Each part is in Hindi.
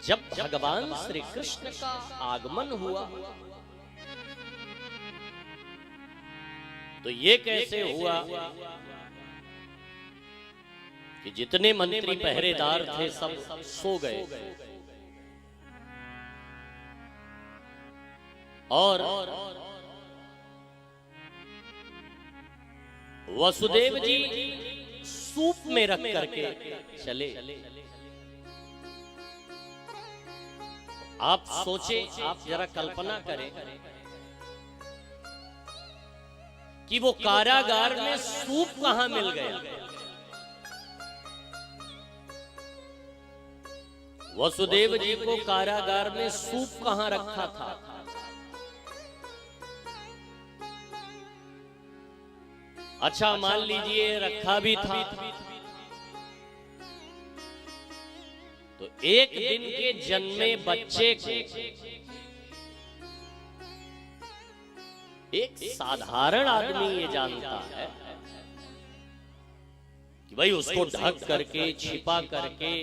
जब भगवान श्री कृष्ण का आगमन हुआ तो ये कैसे हुआ कि जितने मंत्री पहरेदार थे सब सो गए और वसुदेव जी सूप में रख करके चले। आप सोचे, आप जरा कल्पना करें कि वो कारागार में सूप कहां मिल गया। वसुदेव जी को कारागार में सूप कहां रखा था। अच्छा मान लीजिए रखा भी था तो एक दिन के जन्मे बच्चे को एक साधारण आदमी ये जानता है कि भाई उसको ढक करके छिपा करके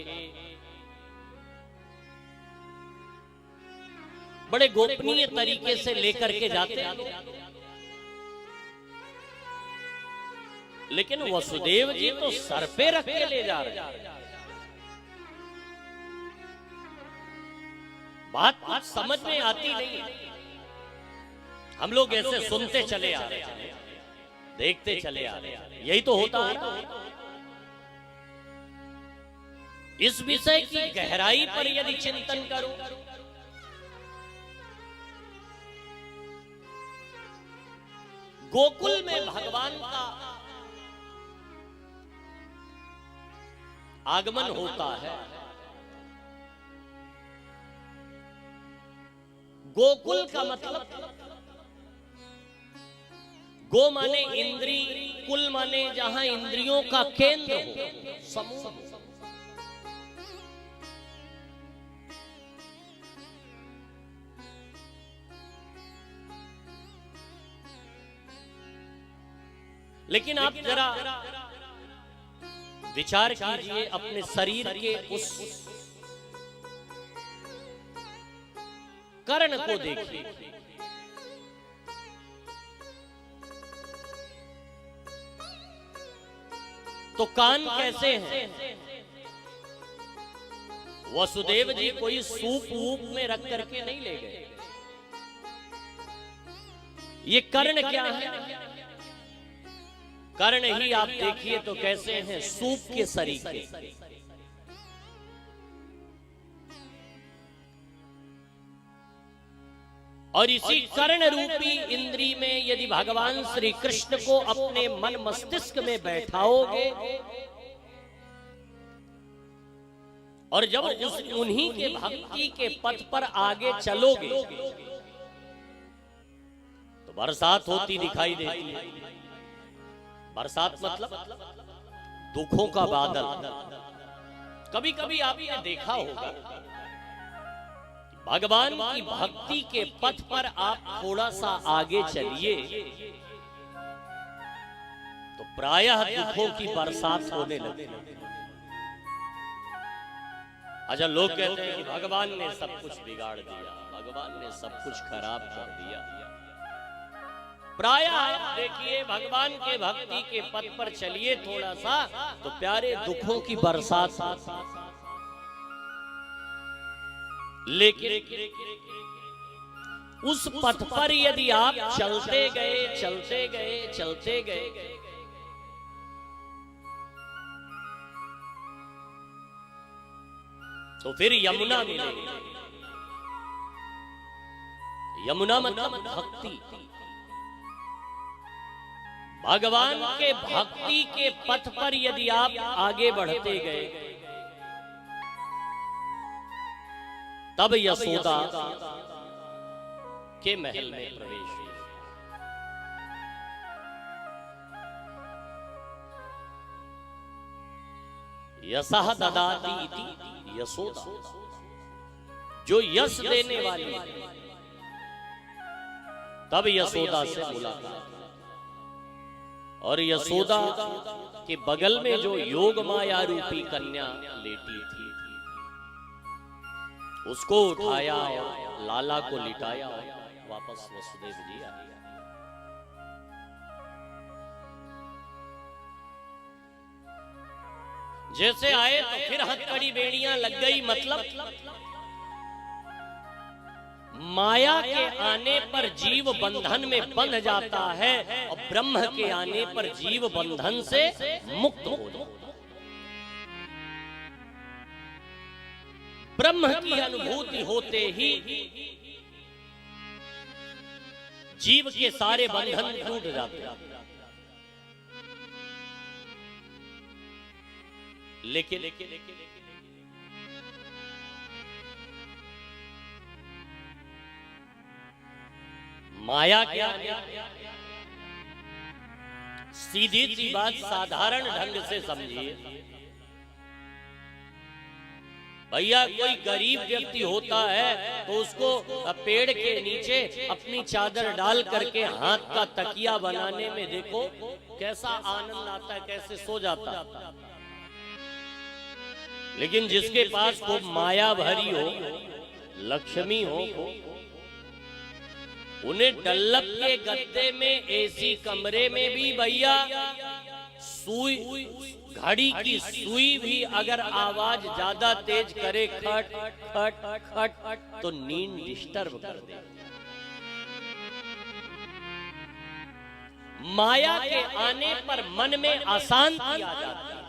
बड़े गोपनीय तरीके से लेकर के जाते हैं। लेकिन वसुदेव जी तो सर पे रख के ले जा रहे हैं। बात कुछ समझ में आती नहीं। हम लोग ऐसे सुनते चले आ रहे हैं, देखते चले आ रहे हैं, यही तो होता है। इस विषय की गहराई पर यदि चिंतन करो गोकुल में भगवान का आगमन होता है। गोकुल का मतलब गो माने इंद्री, कुल माने जहां इंद्रियों का केंद्र हो, समूह। लेकिन आप जरा विचार कीजिए अपने शरीर के उस कर्ण को देखिए। तो कान कैसे हैं? वसुदेव जी कोई सूप वूप में रख करके नहीं ले गए। ये कर्ण क्या है? कर्ण ही आप देखिए तो कैसे हैं, सूप के सरीखे। और इसी कर्ण रूपी इंद्री में यदि भगवान श्री कृष्ण को अपने मन मस्तिष्क में बैठाओगे और जब उन्हीं के भक्ति के पथ पर आगे चलोगे तो बरसात होती दिखाई देती है। बरसात मतलब दुखों का बादल। कभी कभी आपने देखा होगा भगवान की भक्ति के पथ पर आप थोड़ा सा आगे चलिए तो प्रायः दुखों की बरसात होने लगे। अच्छा लोग कहते हैं कि भगवान ने सब कुछ बिगाड़ दिया, भगवान ने सब कुछ खराब कर दिया। प्रायः आप देखिए भगवान के भक्ति के पथ पर चलिए थोड़ा सा तो प्यारे दुखों की बरसात। लेकिन उस पथ पर यदि आप चलते गए तो फिर यमुना मिलेगी। यमुना मतलब भक्ति। भगवान के भक्ति के पथ पर यदि आप आगे बढ़ते गए तब यशोदा के महल में प्रवेश हुआ। यशः ददाति इति यशोदा, जो यश देने वाली है। तब यशोदा से मुलाकात और यशोदा के बगल में जो योग माया रूपी कन्या लेटी थी उसको उठाया और लाला को लिटाया और वापस वसुदेव जी आए। जैसे आए तो फिर हथकड़ी बेड़ियां लग गई, मतलब माया के आने पर जीव बंधन में बंध जाता है और ब्रह्म के आने पर जीव बंधन से मुक्त हो जाता है। ब्रह्म की अनुभूति होते ही जीव के सारे बंधन टूट जाते हैं। लेकिन माया क्या है? सीधी सी बात साधारण ढंग से समझिए भैया, कोई गरीब व्यक्ति होता है तो उसको पेड़ के नीचे अपनी चादर डाल करके हाथ का तकिया बनाने में देखो कैसा आनंद आता है, कैसे सो जाता है। लेकिन जिसके पास खूब माया भरी हो, लक्ष्मी हो, उन्हें डल्लक के गद्दे में एसी कमरे में भी भैया सुई, घड़ी की सुई भी अगर आवाज ज्यादा तेज करे खट खट खट तो नींद डिस्टर्ब कर दे। माया के आने पर मन में अशांति आ जाती है,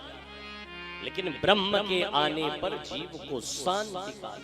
लेकिन ब्रह्म के आने पर जीव को शांति का